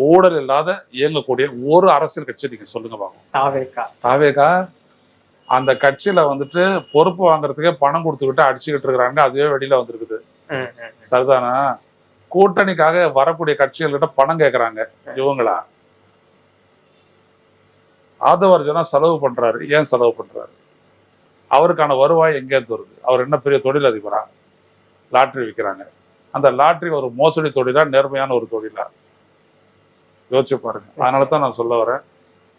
ஊழல் இல்லாத இயங்கக்கூடிய ஒரு அரசியல் கட்சி நீங்க சொல்லுங்க பாப்போம். தாவேகா அந்த கட்சியில வந்துட்டு பொறுப்பு வாங்குறதுக்கே பணம் கொடுத்துக்கிட்டு அடிச்சுக்கிட்டு இருக்கிறாங்க. அதுவே வெளியில வந்திருக்குது. சரிதானா? கூட்டணிக்காக வரக்கூடிய கட்சிகள்கிட்ட பணம் கேட்கறாங்க இவங்களா? ஆதவர்ஜனா செலவு பண்றாரு. ஏன் செலவு பண்றாரு? அவருக்கான வருவாய் எங்கேருந்து வருது? அவர் என்ன பெரிய தொழில் அதிபரா? லாட்ரி விற்கிறாங்க. அந்த லாட்ரி ஒரு மோசடி தொழிலா, நேர்மையான ஒரு தொழிலா? யோசிச்சு பாருங்க. அதனாலதான் நான் சொல்ல வரேன்,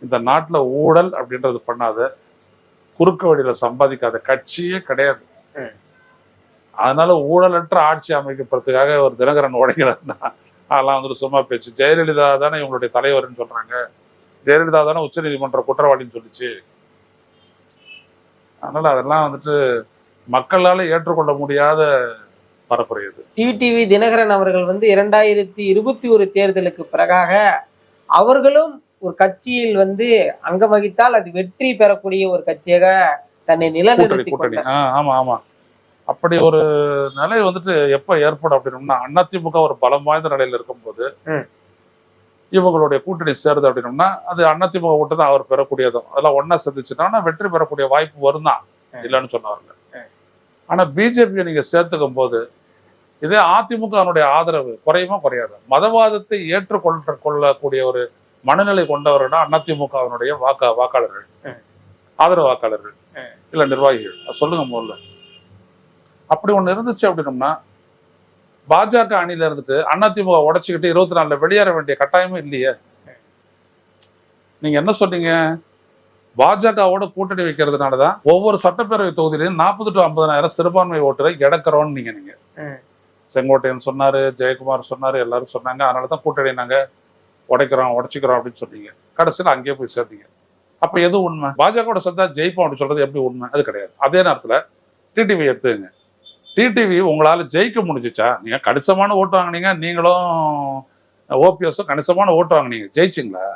இந்த நாட்டுல ஊழல் அப்படின்றது பண்ணாத, குறுக்க வழியில சம்பாதிக்காத கட்சியே கிடையாது. அதனால ஊழலற்ற ஆட்சி அமைக்கப்படுறதுக்காக ஒரு தினகரன் உடைக்கிறாருன்னா அதெல்லாம் வந்துட்டு சும்மா பேச்சு. ஜெயலலிதா தானே இவங்களுடைய தலைவர்னு சொல்றாங்க. ஜெயலலிதா தானே உச்ச நீதிமன்ற குற்றவாளின்னு சொல்லிச்சு. அதனால அதெல்லாம் வந்துட்டு மக்களால ஏற்றுக்கொள்ள முடியாத பரப்புரையது. டிடிவி தினகரன் அவர்கள் 2021 தேர்தலுக்கு பிறகாக அவர்களும் ஒரு கட்சியில் அங்கம் வகித்தால் அது வெற்றி பெறக்கூடிய ஒரு கட்சியாக தன்னை நிலைநிறுத்தி கூட்டணி. ஆமா ஆமா. அப்படி ஒரு நிலை வந்துட்டு எப்ப ஏற்படும் அப்படின்னா, அதிமுக ஒரு பலம் வாய்ந்த நிலையில இருக்கும்போது இவங்களுடைய கூட்டணி சேருது அப்படின்னோம்னா, அது அதிமுக ஓட்டு தான் அவர் பெறக்கூடியதும். அதெல்லாம் ஒன்னா சந்திச்சுட்டா வெற்றி பெறக்கூடிய வாய்ப்பு வரும் தான், இல்லைன்னு சொன்னார்ல. ஆனா பிஜேபியை நீங்க சேர்த்துக்கும் போது இதே அதிமுகனுடைய ஆதரவு குறையுமா குறையாது? மதவாதத்தை ஏற்றுக்கொள்ளக்கூடிய ஒரு மனநிலை கொண்டவர்கள் அதிமுகவினுடைய வாக்காளர்கள், ஆதரவு வாக்காளர்கள், இல்ல நிர்வாகிகள். சொல்லுங்க முதல்ல. அப்படி ஒண்ணு இருந்துச்சு அப்படின்னோம்னா, பாஜக அணியில இருந்துட்டு அதிமுக உடைச்சுக்கிட்டு 24 வெளியேற வேண்டிய கட்டாயமும் இல்லையே. நீங்க என்ன சொன்னீங்க? பாஜகவோட கூட்டணி வைக்கிறதுனாலதான் ஒவ்வொரு சட்டப்பேரவை தொகுதியிலையும் 40 to 50,000 சிறுபான்மை ஓட்டுரை இழக்கிறோம்னு நீங்க செங்கோட்டையன் சொன்னாரு, ஜெயக்குமார் சொன்னாரு, எல்லாரும் சொன்னாங்க. அதனாலதான் கூட்டணி நாங்க உடைச்சுக்கிறோம் அப்படின்னு சொன்னீங்க. கடைசியில் அங்கேயே போய் சேர்த்தீங்க. அப்ப எது உண்மை? பாஜகவோட சேர்ந்தா ஜெயிப்போம் அப்படின்னு சொல்றது எப்படி உண்மை? அது கிடையாது. அதே நேரத்துல டிடிவி எடுத்துங்க. டிடிவி உங்களால ஜெயிக்க முடிஞ்சிச்சா? நீங்க கணிசமான ஓட்டு வாங்கினீங்க. நீங்களும் ஓபிஎஸும் கணிசமான ஓட்டு வாங்கினீங்க. ஜெயிச்சிங்களா?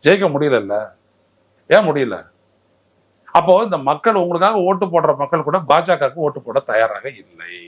ஜெயிக்க முடியல. ஏன் முடியல? அப்போ இந்த மக்கள் உங்களுக்காக ஓட்டு போடுற மக்கள் கூட பாஜகவுக்கு ஓட்டு போட தயாராக இல்லை.